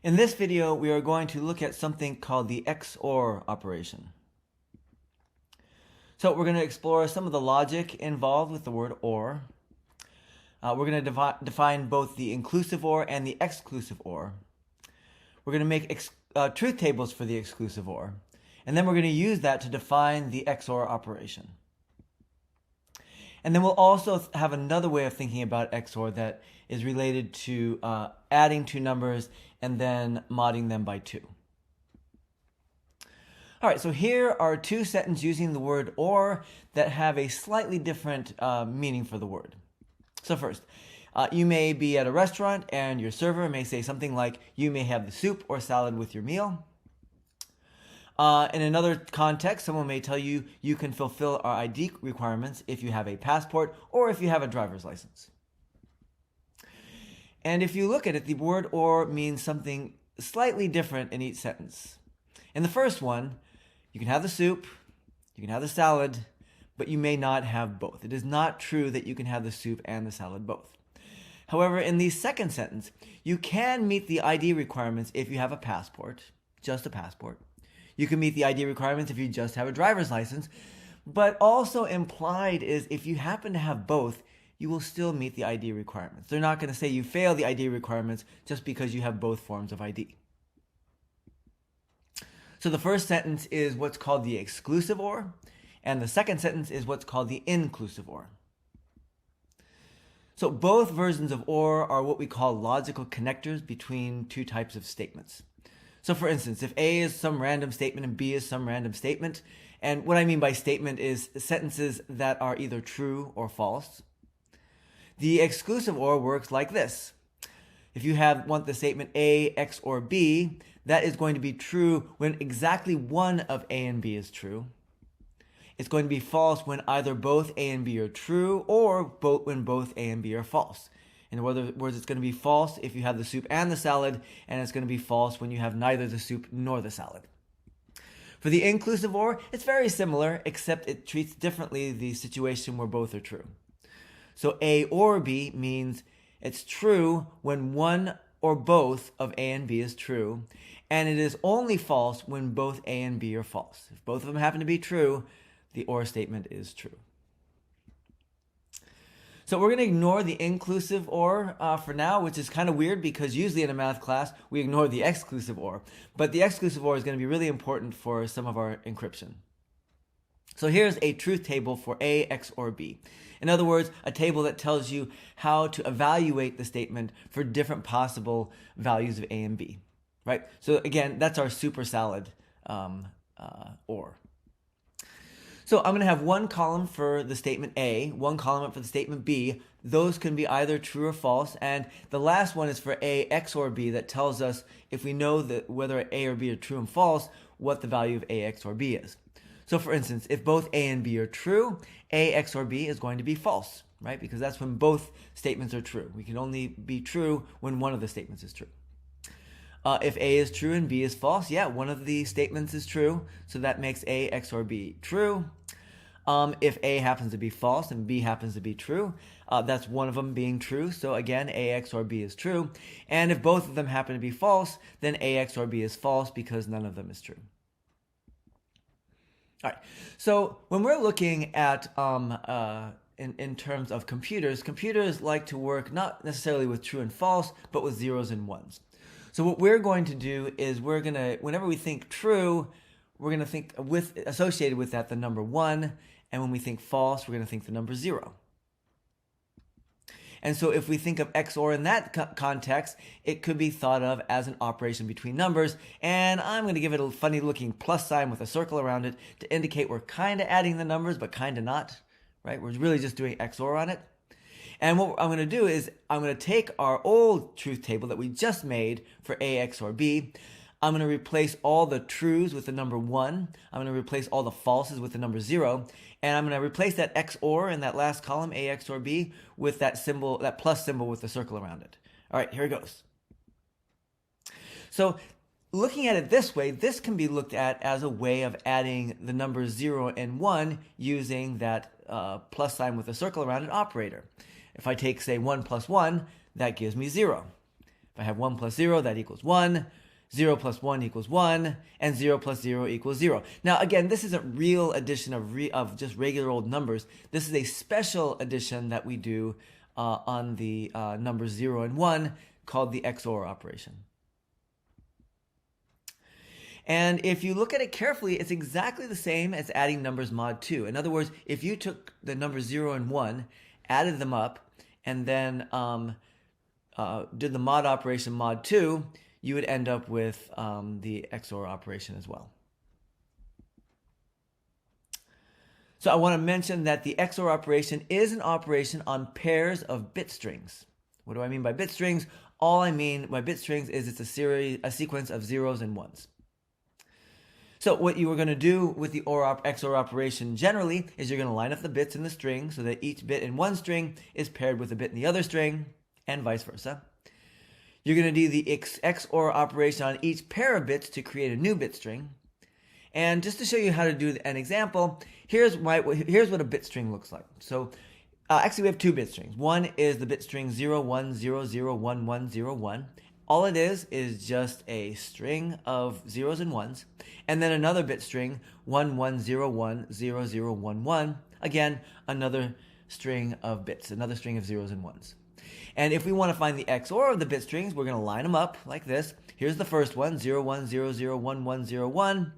In this video, we are going to look at something called the XOR operation. So we're going to explore some of the logic involved with the word OR. We're going to define both the inclusive OR and the exclusive OR. We're going to make truth tables for the exclusive OR. And then we're going to use that to define the XOR operation. And then we'll also have another way of thinking about XOR that is related to adding two numbers and then modding them by 2. All right, so here are two sentences using the word OR that have a slightly different meaning for the word. So first, you may be at a restaurant and your server may say something like, you may have the soup or salad with your meal. In another context, someone may tell you, you can fulfill our ID requirements if you have a passport or if you have a driver's license. And if you look at it, the word OR means something slightly different in each sentence. In the first one, you can have the soup, you can have the salad, but you may not have both. It is not true that you can have the soup and the salad both. However, in the second sentence, you can meet the ID requirements if you have a passport, just a passport. You can meet the ID requirements if you just have a driver's license, but also implied is if you happen to have both, you will still meet the ID requirements. They're not going to say you fail the ID requirements just because you have both forms of ID. So the first sentence is what's called the exclusive OR, and the second sentence is what's called the inclusive OR. So both versions of OR are what we call logical connectors between two types of statements. So for instance, if A is some random statement and B is some random statement, and what I mean by statement is sentences that are either true or false, the exclusive OR works like this. If you want the statement A, XOR B, that is going to be true when exactly one of A and B is true. It's going to be false when either both A and B are true or when both A and B are false. In other words, it's going to be false if you have the soup and the salad, and it's going to be false when you have neither the soup nor the salad. For the inclusive OR, it's very similar, except it treats differently the situation where both are true. So A or B means it's true when one or both of A and B is true, and it is only false when both A and B are false. If both of them happen to be true, the OR statement is true. So we're going to ignore the inclusive OR for now, which is kind of weird because usually in a math class we ignore the exclusive OR. But the exclusive OR is going to be really important for some of our encryption. So here's a truth table for A, XOR B. In other words, a table that tells you how to evaluate the statement for different possible values of A and B. Right? So again, that's our super salad OR. So I'm going to have one column for the statement A, one column for the statement B. Those can be either true or false. And the last one is for A, XOR B, that tells us if we know that whether A or B are true and false, what the value of A, XOR B is. So for instance, if both A and B are true, A, XOR B is going to be false, right? Because that's when both statements are true. We can only be true when one of the statements is true. If A is true and B is false, yeah, one of the statements is true, so that makes A, XOR B true. If A happens to be false and B happens to be true, that's one of them being true, so again, A, XOR B is true. And if both of them happen to be false, then A, XOR B is false because none of them is true. All right, so when we're looking at in terms of computers like to work not necessarily with true and false, but with zeros and ones. So what we're going to do is whenever we think true, we're going to think associated with that the number 1, and when we think false, we're going to think the number 0. And so if we think of XOR in that context, it could be thought of as an operation between numbers, and I'm going to give it a funny looking plus sign with a circle around it to indicate we're kind of adding the numbers, but kind of not, right? We're really just doing XOR on it. And what I'm going to do is I'm going to take our old truth table that we just made for A, XOR B. I'm going to replace all the trues with the number 1. I'm going to replace all the falses with the number 0. And I'm going to replace that XOR in that last column, A, XOR B, with that symbol, that plus symbol with the circle around it. All right, here it goes. So looking at it this way, this can be looked at as a way of adding the numbers 0 and 1 using that plus sign with a circle around it operator. If I take, say, 1 plus 1, that gives me 0. If I have 1 plus 0, that equals 1. 0 plus 1 equals 1, and 0 plus 0 equals 0. Now, again, this isn't real addition of just regular old numbers. This is a special addition that we do on the numbers 0 and 1 called the XOR operation. And if you look at it carefully, it's exactly the same as adding numbers mod 2. In other words, if you took the numbers 0 and 1, added them up, and then did the mod operation mod 2, you would end up with the XOR operation as well. So I want to mention that the XOR operation is an operation on pairs of bit strings. What do I mean by bit strings? All I mean by bit strings is it's a sequence of zeros and ones. So what you are going to do with the XOR operation generally is you're going to line up the bits in the string so that each bit in one string is paired with a bit in the other string, and vice versa. You're going to do the XOR operation on each pair of bits to create a new bit string. And just to show you how to do an example, here's what a bit string looks like. So actually we have two bit strings. One is the bit string 01001101. All it is just a string of zeros and ones, and then another bit string 11010011. Again, another string of bits, another string of zeros and ones. And if we want to find the XOR of the bit strings, we're going to line them up like this. Here's the first one, 01001101.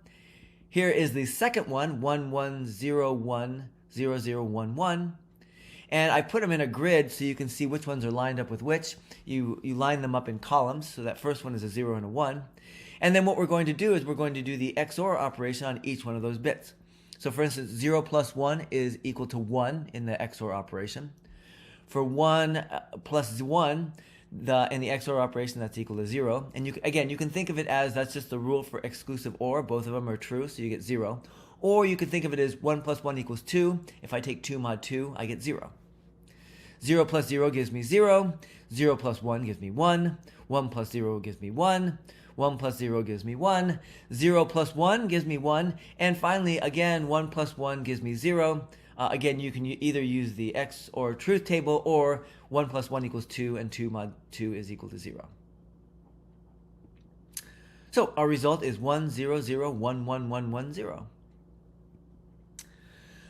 Here is the second one, 11010011. And I put them in a grid so you can see which ones are lined up with which. You line them up in columns, so that first one is a 0 and a 1. And then what we're going to do is we're going to do the XOR operation on each one of those bits. So for instance, 0 plus 1 is equal to 1 in the XOR operation. For 1 plus 1, in the XOR operation, that's equal to 0. And you can think of it as that's just the rule for exclusive OR. Both of them are true, so you get 0. Or you could think of it as 1 plus 1 equals 2. If I take 2 mod 2, I get 0. 0 plus 0 gives me 0. 0 plus 1 gives me 1. 1 plus 0 gives me 1. 1 plus 0 gives me 1. 0 plus 1 gives me 1. And finally, again, 1 plus 1 gives me 0. Again, you can either use the XOR truth table, or 1 plus 1 equals 2, and 2 mod 2 is equal to 0. So our result is 100111110.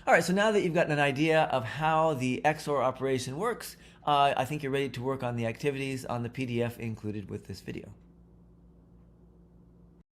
All right, so now that you've gotten an idea of how the XOR operation works, I think you're ready to work on the activities on the PDF included with this video.